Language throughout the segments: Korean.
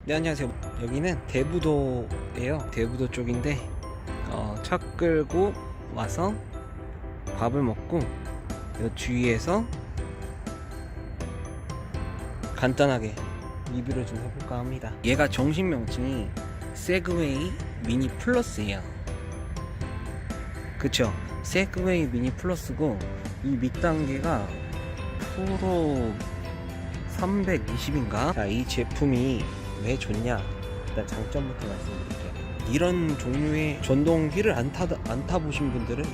네, 안녕하세요. 여기는 대부도예요. 대부도 쪽인데 차 끌고 와서 밥을 먹고 이 주위에서 간단하게 리뷰를 좀 해볼까 합니다. 얘가 정식 명칭이 세그웨이 미니 플러스예요. 그쵸? 세그웨이 미니 플러스고 이 밑단계가 프로 320인가? 자, 이 제품이 왜 좋냐? 일단 장점부터 말씀드릴게요. 이런 종류의 전동 휠을 안 타보신 분들은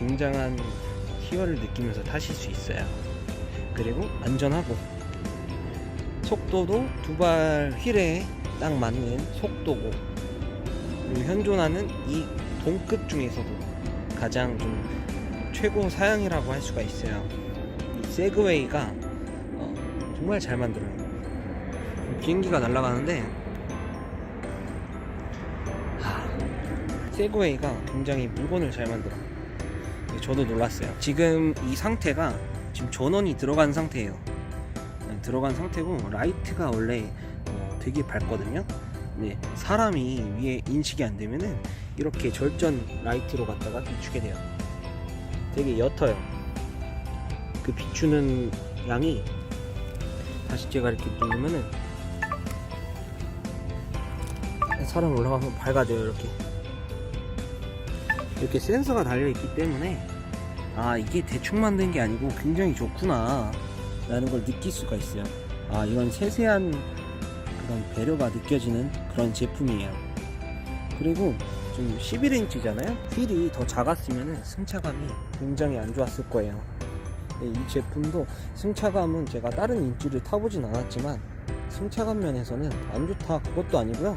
굉장한 희열을 느끼면서 타실 수 있어요. 그리고 안전하고 속도도 두발 휠에 딱 맞는 속도고, 그리고 현존하는 이 동급 중에서도 가장 좀 최고 사양이라고 할 수가 있어요. 이 세그웨이가 정말 잘 만들어요. 비행기가 날아가는데 세그웨이가 굉장히 물건을 잘 만들어. 저도 놀랐어요. 지금 이 상태가 지금 전원이 들어간 상태예요. 들어간 상태고 라이트가 원래 되게 밝거든요. 네, 사람이 위에 인식이 안 되면은 이렇게 절전 라이트로 갖다가 비추게 돼요. 되게 옅어요. 그 비추는 양이, 다시 제가 이렇게 누르면은 사람 올라가면 밝아져요. 이렇게 센서가 달려있기 때문에 이게 대충 만든 게 아니고 굉장히 좋구나 라는 걸 느낄 수가 있어요. 이런 세세한 그런 배려가 느껴지는 그런 제품이에요. 그리고 좀 11인치잖아요 휠이 더 작았으면 승차감이 굉장히 안 좋았을 거예요. 이 제품도 승차감은 제가 다른 인치를 타보진 않았지만 승차감 면에서는 안 좋다 그것도 아니고요.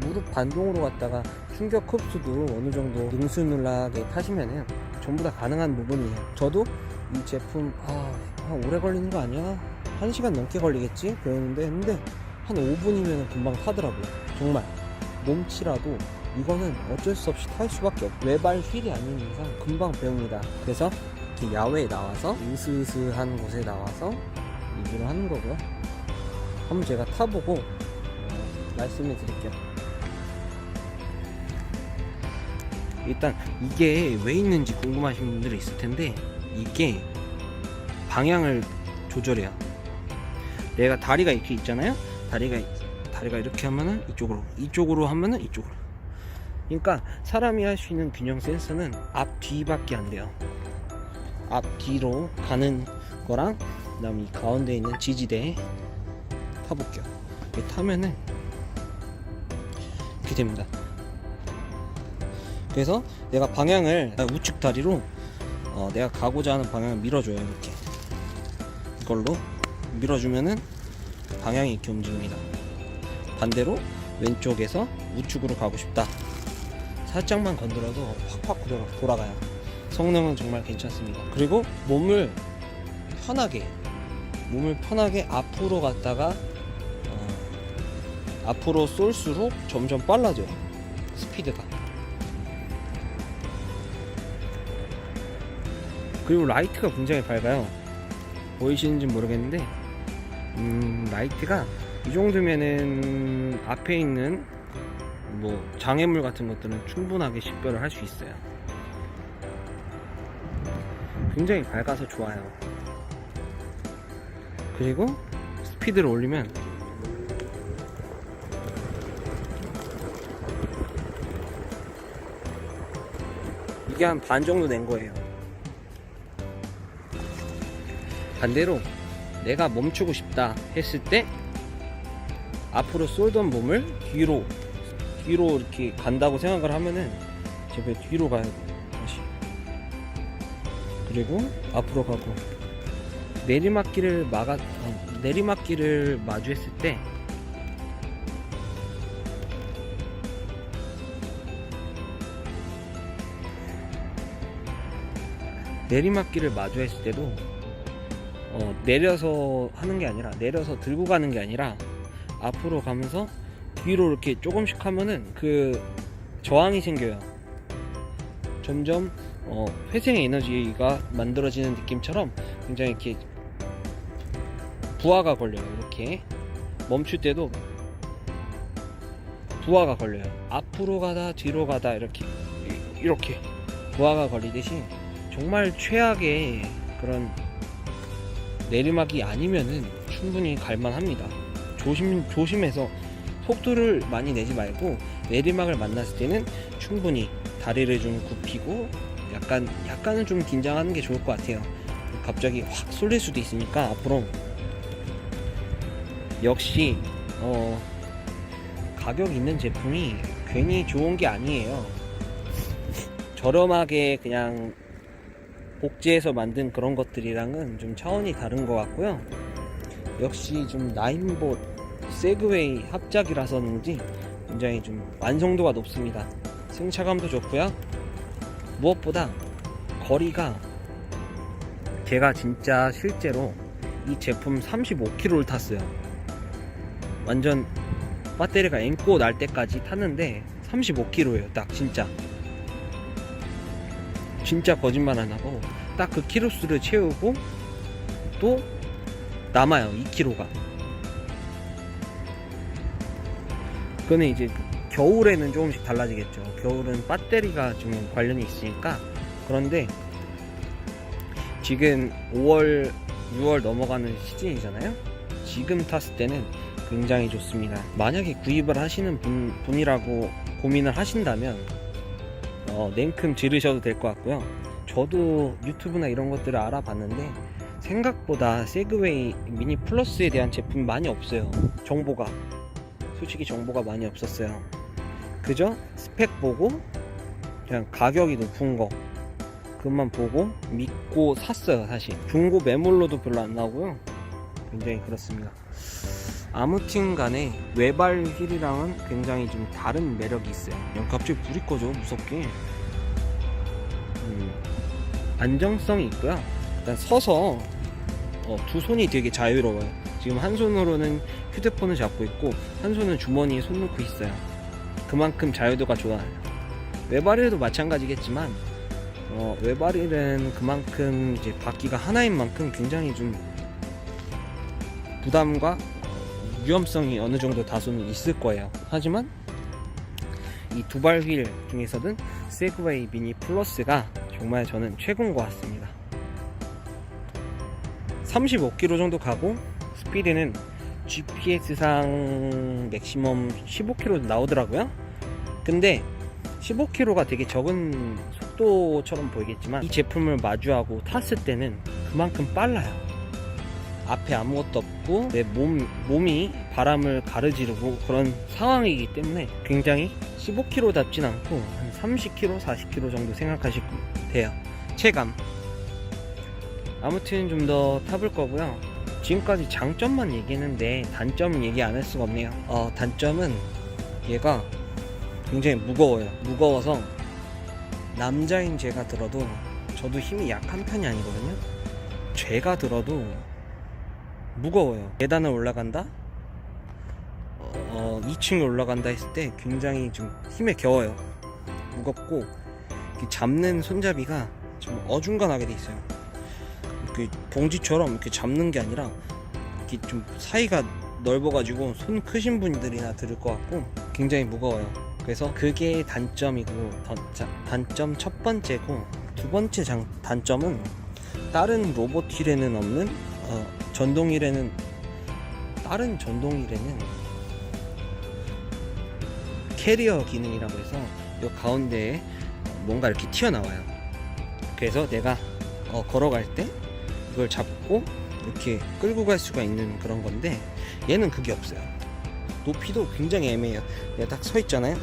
무릎 반동으로 갔다가 충격 흡수도 어느 정도 능수능란하게 타시면은 전부 다 가능한 부분이에요. 저도 이 제품 오래 걸리는 거 아니야? 1시간 넘게 걸리겠지? 그랬는데 한 5분이면 금방 타더라고요. 정말 몸치라도 이거는 어쩔 수 없이 탈 수밖에 없고, 외발 휠이 아닌 이상 금방 배웁니다. 그래서 이렇게 야외에 나와서 으스스한 곳에 나와서 리뷰를 하는 거고요. 한번 제가 타보고 말씀을 드릴게요. 일단 이게 왜 있는지 궁금하신 분들이 있을 텐데, 이게 방향을 조절해요. 내가 다리가 이렇게 있잖아요. 다리가 이렇게 하면은 이쪽으로 하면은 이쪽으로. 그러니까 사람이 할 수 있는 균형 센서는 앞 뒤밖에 안 돼요. 앞 뒤로 가는 거랑 그다음 이 가운데 있는 지지대 타볼게요. 이렇게 타면은 이렇게 됩니다. 그래서 내가 방향을 우측 다리로 내가 가고자 하는 방향을 밀어줘요. 이렇게 이걸로 밀어주면은 방향이 이렇게 움직입니다. 반대로 왼쪽에서 우측으로 가고 싶다, 살짝만 건드려도 확확 돌아가요. 성능은 정말 괜찮습니다. 그리고 몸을 편하게 앞으로 갔다가 앞으로 쏠수록 점점 빨라져요. 스피드가. 그리고 라이트가 굉장히 밝아요. 보이시는지 모르겠는데 라이트가 이 정도면은 앞에 있는 뭐 장애물 같은 것들은 충분하게 식별을 할 수 있어요. 굉장히 밝아서 좋아요. 그리고 스피드를 올리면 이게 한 반 정도 낸 거예요. 반대로 내가 멈추고 싶다 했을 때 앞으로 쏠던 몸을 뒤로 이렇게 간다고 생각을 하면은 제발 뒤로 가야 돼. 다시. 그리고 앞으로 가고, 내리막길을 마주했을 때 때도 내려서 하는 게 아니라, 내려서 들고 가는 게 아니라 앞으로 가면서 뒤로 이렇게 조금씩 하면은 그 저항이 생겨요. 점점 회생 에너지가 만들어지는 느낌처럼 굉장히 이렇게 부하가 걸려요. 이렇게 멈출 때도 부하가 걸려요. 앞으로 가다 뒤로 가다 이렇게 부하가 걸리듯이 정말 최악의 그런 내리막이 아니면은 충분히 갈만합니다. 조심해서 속도를 많이 내지 말고 내리막을 만났을 때는 충분히 다리를 좀 굽히고 약간은 좀 긴장하는 게 좋을 것 같아요. 갑자기 확 쏠릴 수도 있으니까 앞으로. 역시 가격 있는 제품이 괜히 좋은 게 아니에요. 저렴하게 그냥 복제해서 만든 그런 것들이랑은 좀 차원이 다른 것 같고요. 역시 좀 나인봇 세그웨이 합작이라서인지 굉장히 좀 완성도가 높습니다. 승차감도 좋고요. 무엇보다 거리가, 제가 진짜 실제로 이 제품 35km를 탔어요. 완전 배터리가 앵꼬 날 때까지 탔는데 35km예요. 딱 진짜 거짓말 안 하고 딱 그 키로수를 채우고 또 남아요. 2km가. 그거는 이제 겨울에는 조금씩 달라지겠죠. 겨울은 배터리가 좀 관련이 있으니까. 그런데 지금 5월, 6월 넘어가는 시즌이잖아요. 지금 탔을 때는 굉장히 좋습니다. 만약에 구입을 하시는 분이라고 고민을 하신다면 냉큼 지르셔도 될 것 같고요. 저도 유튜브나 이런 것들을 알아봤는데 생각보다 세그웨이 미니 플러스에 대한 제품이 많이 없어요. 솔직히 정보가 많이 없었어요. 그저 스펙 보고 그냥 가격이 높은 거 그것만 보고 믿고 샀어요. 사실 중고 매물로도 별로 안 나오고요. 굉장히 그렇습니다. 아무튼 간에 외발 휠이랑은 굉장히 좀 다른 매력이 있어요. 갑자기 불이 꺼져 무섭게. 안정성이 있고요. 일단 서서 두 손이 되게 자유로워요. 지금 한 손으로는 휴대폰을 잡고 있고 한 손은 주머니에 손 놓고 있어요. 그만큼 자유도가 좋아요. 외발휠도 마찬가지겠지만 외발휠은 그만큼 이제 바퀴가 하나인 만큼 굉장히 좀 부담과 위험성이 어느 정도 다소는 있을 거예요. 하지만 이 두발 휠 중에서는 세그웨이 미니 플러스가 정말 저는 최고인 것 같습니다. 35km 정도 가고 스피드는 GPS상 맥시멈 15km 나오더라고요. 근데 15km가 되게 적은 속도처럼 보이겠지만 이 제품을 마주하고 탔을 때는 그만큼 빨라요. 앞에 아무것도 없고 내 몸이 바람을 가르지르고 그런 상황이기 때문에 굉장히 15km답진 않고 한 30km, 40km 정도 생각하시면 돼요. 체감. 아무튼 좀 더 타볼 거고요. 지금까지 장점만 얘기했는데 단점은 얘기 안 할 수가 없네요. 단점은 얘가 굉장히 무거워서 남자인 제가 들어도, 저도 힘이 약한 편이 아니거든요. 제가 들어도 무거워요. 계단을 올라간다? 2층에 올라간다 했을 때 굉장히 좀 힘에 겨워요. 무겁고 잡는 손잡이가 좀 어중간하게 돼 있어요. 이렇게 봉지처럼 이렇게 잡는 게 아니라 이렇게 좀 사이가 넓어가지고 손 크신 분들이나 들을 것 같고 굉장히 무거워요. 그래서 그게 단점이고, 단점 첫 번째고, 두 번째 단점은 다른 로봇 휠에는 없는 다른 전동 휠에는 캐리어 기능이라고 해서 이 가운데에 뭔가 이렇게 튀어나와요. 그래서 내가 걸어갈 때 이걸 잡고 이렇게 끌고 갈 수가 있는 그런 건데 얘는 그게 없어요. 높이도 굉장히 애매해요. 내가 딱 서 있잖아요.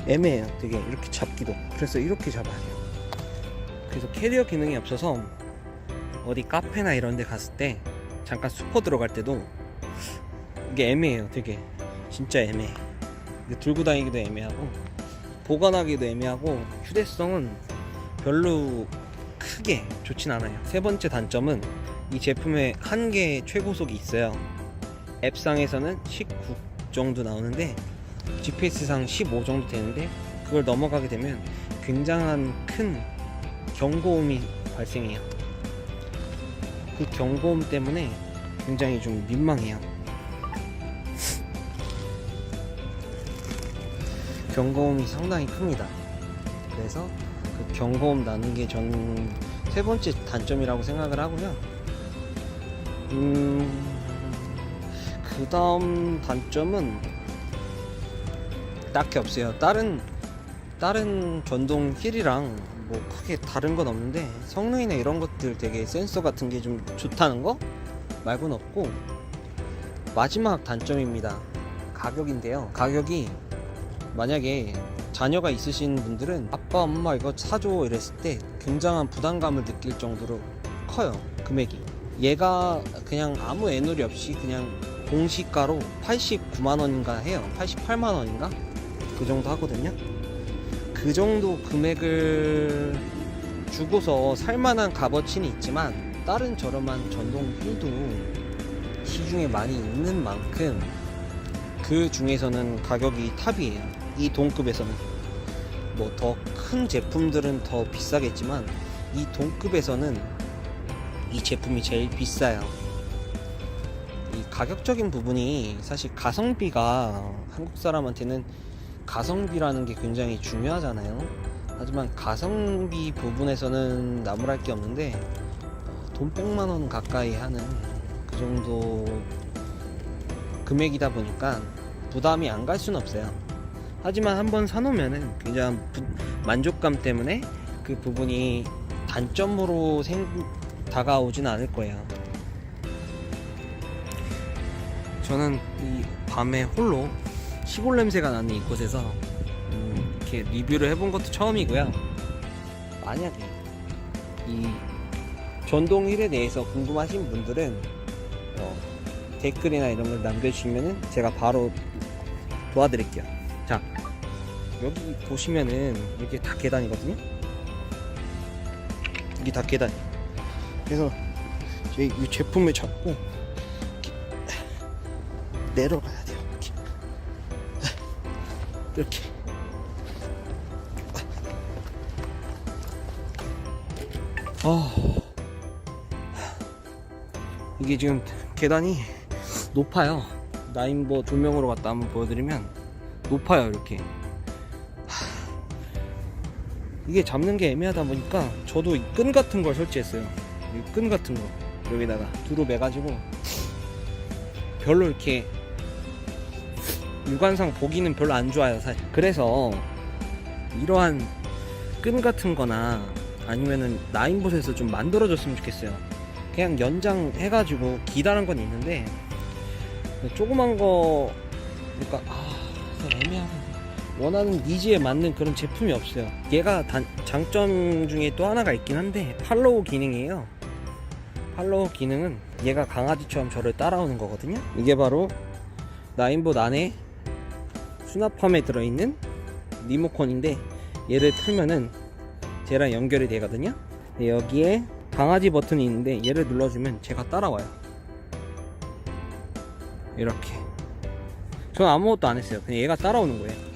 애매해요. 되게 이렇게 잡기도. 그래서 이렇게 잡아야 돼요. 그래서 캐리어 기능이 없어서 어디 카페나 이런 데 갔을 때 잠깐 슈퍼 들어갈 때도 이게 애매해요. 되게 진짜 애매해. 들고 다니기도 애매하고 보관하기도 애매하고 휴대성은 별로 크게 좋진 않아요. 세 번째 단점은 이 제품에 한계 최고속이 있어요. 앱상에서는 19 정도 나오는데 GPS상 15 정도 되는데 그걸 넘어가게 되면 굉장한 큰 경고음이 발생해요. 그 경고음 때문에 굉장히 좀 민망해요. 경고음이 상당히 큽니다. 그래서 그 경고음 나는 게 전 세 번째 단점이라고 생각을 하고요. 그 다음 단점은 딱히 없어요. 다른 전동 휠이랑 뭐 크게 다른 건 없는데 성능이나 이런 것들 되게 센서 같은 게 좀 좋다는 거 말고는 없고, 마지막 단점입니다. 가격인데요. 가격이 만약에 자녀가 있으신 분들은 아빠 엄마 이거 사줘 이랬을 때 굉장한 부담감을 느낄 정도로 커요. 금액이. 얘가 그냥 아무 애누리 없이 그냥 공시가로 89만원인가 해요. 88만원인가? 그 정도 하거든요. 그 정도 금액을 주고서 살만한 값어치는 있지만 다른 저렴한 전동 휠도 시중에 많이 있는 만큼 그 중에서는 가격이 탑이에요. 이 동급에서는. 뭐 더 큰 제품들은 더 비싸겠지만 이 동급에서는 이 제품이 제일 비싸요. 이 가격적인 부분이 사실 가성비가 한국 사람한테는 가성비라는 게 굉장히 중요하잖아요. 하지만 가성비 부분에서는 나무랄 게 없는데 돈 100만원 가까이 하는 그 정도 금액이다 보니까 부담이 안 갈 수는 없어요. 하지만 한번 사놓으면은 굉장히 만족감 때문에 그 부분이 단점으로 다가오진 않을 거예요. 저는 이 밤에 홀로 시골 냄새가 나는 이곳에서 이렇게 리뷰를 해본 것도 처음이고요. 만약에 이 전동 휠에 대해서 궁금하신 분들은 댓글이나 이런 걸 남겨주시면은 제가 바로 도와드릴게요. 자, 여기 보시면은 이게 다 계단이거든요. 이게 다 계단. 그래서 이 제품을 잡고 내려가야 돼요. 이렇게. 이게 지금 계단이 높아요. 나인보 조명으로 갔다 한번 보여드리면 높아요. 이렇게. 이게 잡는 게 애매하다 보니까 저도 이 끈 같은 걸 설치했어요. 이 끈 같은 거 여기다가 두루 매가지고 별로 이렇게 육안상 보기는 별로 안 좋아요, 사실. 그래서 이러한 끈 같은 거나 아니면은 나인봇에서 좀 만들어줬으면 좋겠어요. 그냥 연장해가지고 기다란 건 있는데 조그만 거 그러니까 애매하네. 원하는 니즈에 맞는 그런 제품이 없어요. 얘가 장점 중에 또 하나가 있긴 한데 팔로우 기능이에요. 팔로우 기능은 얘가 강아지처럼 저를 따라오는 거거든요. 이게 바로 나인봇 안에 수납함에 들어있는 리모컨인데 얘를 틀면은 쟤랑 연결이 되거든요. 여기에 강아지 버튼이 있는데 얘를 눌러주면 제가 따라와요. 이렇게. 전 아무것도 안 했어요. 그냥 얘가 따라오는 거예요.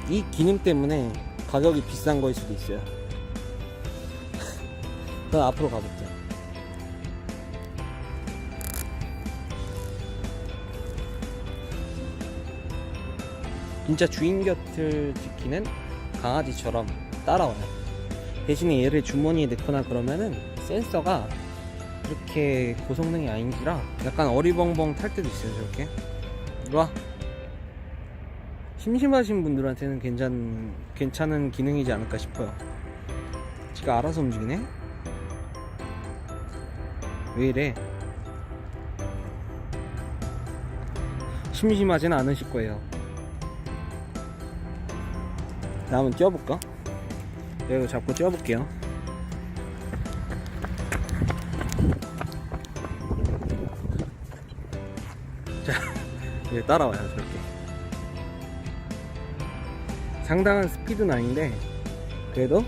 이 기능 때문에 가격이 비싼 거일 수도 있어요. 그럼 앞으로 가볼게요. 진짜 주인 곁을 지키는 강아지처럼 따라와요. 대신에 얘를 주머니에 넣거나 그러면은 센서가 그렇게 고성능이 아닌지라 약간 어리벙벙 탈 때도 있어요. 저렇게 이리와. 심심하신 분들한테는 괜찮은 기능이지 않을까 싶어요. 지가 알아서 움직이네? 왜 이래? 심심하진 않으실 거예요. 자, 한번 뛰어볼까? 이거 잡고 뛰어볼게요. 자, 이제 따라와요. 저렇게 상당한 스피드는 아닌데 그래도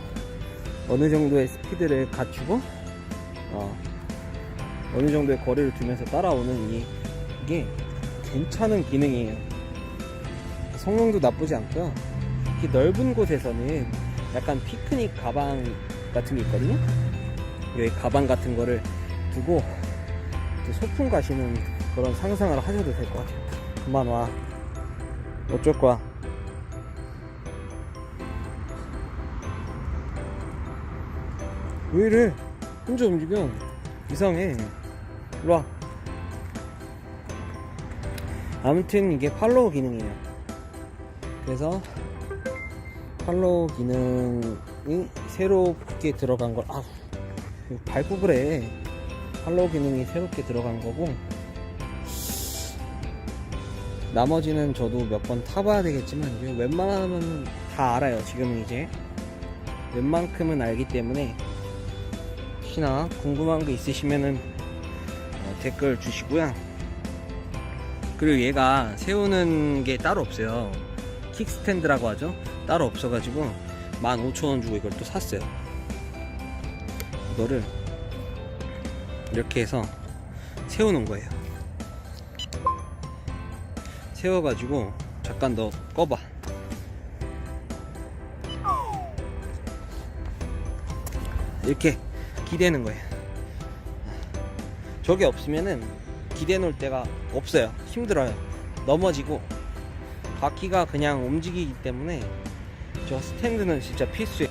어느 정도의 스피드를 갖추고 어느 정도의 거리를 두면서 따라오는 이게 괜찮은 기능이에요. 성능도 나쁘지 않고요. 이렇게 넓은 곳에서는 약간 피크닉 가방 같은 게 있거든요. 여기 가방 같은 거를 두고 소풍 가시는 그런 상상을 하셔도 될 것 같아요. 그만 와. 어쩔 거야? 왜 이래? 혼자 움직여. 이상해. 일로와. 아무튼 이게 팔로우 기능이에요. 그래서 팔로우 기능이 새롭게 들어간 걸, 아우, 밟고 그래. 팔로우 기능이 새롭게 들어간 거고, 나머지는 저도 몇 번 타봐야 되겠지만, 이제 웬만하면 다 알아요. 지금은 이제 웬만큼은 알기 때문에, 혹시나 궁금한 거 있으시면은 댓글 주시고요. 그리고 얘가 세우는 게 따로 없어요. 킥스탠드라고 하죠. 따로 없어가지고 15,000원 주고 이걸 또 샀어요. 이거를 이렇게 해서 세우는 거예요. 세워가지고 잠깐 너 꺼봐. 이렇게 기대는 거예요. 저게 없으면은 기대 놓을 데가 없어요. 힘들어요. 넘어지고 바퀴가 그냥 움직이기 때문에 저 스탠드는 진짜 필수예요.